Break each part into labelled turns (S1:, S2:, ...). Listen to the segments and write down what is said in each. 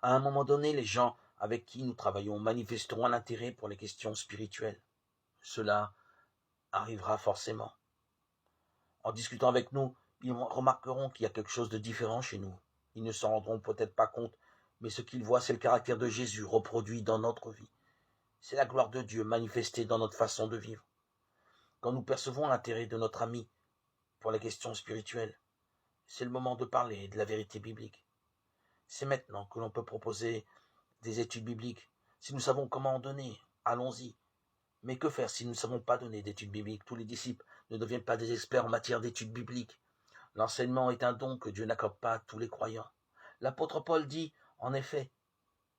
S1: À un moment donné, les gens avec qui nous travaillons manifesteront un intérêt pour les questions spirituelles. Cela arrivera forcément. En discutant avec nous, ils remarqueront qu'il y a quelque chose de différent chez nous. Ils ne s'en rendront peut-être pas compte, mais ce qu'ils voient, c'est le caractère de Jésus reproduit dans notre vie. C'est la gloire de Dieu manifestée dans notre façon de vivre. Quand nous percevons l'intérêt de notre ami pour les questions spirituelles, c'est le moment de parler de la vérité biblique. C'est maintenant que l'on peut proposer des études bibliques. Si nous savons comment en donner, allons-y. Mais que faire si nous ne savons pas donner d'études bibliques? Tous les disciples ne deviennent pas des experts en matière d'études bibliques. L'enseignement est un don que Dieu n'accorde pas à tous les croyants. L'apôtre Paul dit, en effet,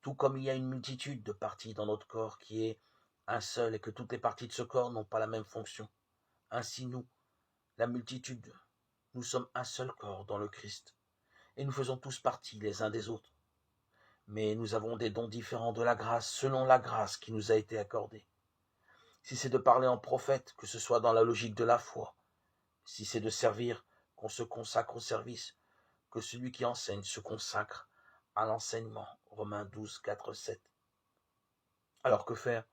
S1: tout comme il y a une multitude de parties dans notre corps qui est un seul et que toutes les parties de ce corps n'ont pas la même fonction. Ainsi nous, la multitude, nous sommes un seul corps dans le Christ. Et nous faisons tous partie les uns des autres. Mais nous avons des dons différents de la grâce, selon la grâce qui nous a été accordée. Si c'est de parler en prophète, que ce soit dans la logique de la foi. Si c'est de servir, qu'on se consacre au service, que celui qui enseigne se consacre à l'enseignement. Romains 12, 4, 7. Alors que faire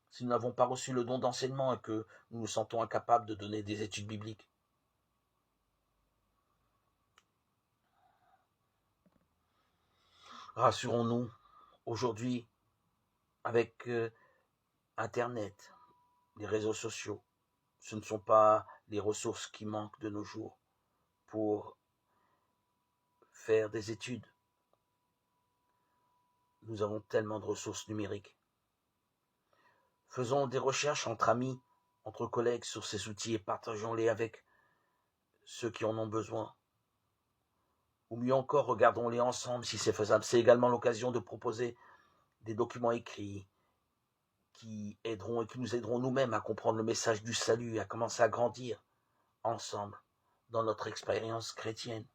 S1: si nous n'avons pas reçu le don d'enseignement et que nous nous sentons incapables de donner des études bibliques? Rassurons-nous, aujourd'hui, avec Internet, les réseaux sociaux, ce ne sont pas les ressources qui manquent de nos jours pour faire des études. Nous avons tellement de ressources numériques. Faisons des recherches entre amis, entre collègues sur ces outils et partageons-les avec ceux qui en ont besoin. Ou mieux encore, regardons-les ensemble si c'est faisable. C'est également l'occasion de proposer des documents écrits qui aideront et qui nous aideront nous-mêmes à comprendre le message du salut et à commencer à grandir ensemble dans notre expérience chrétienne.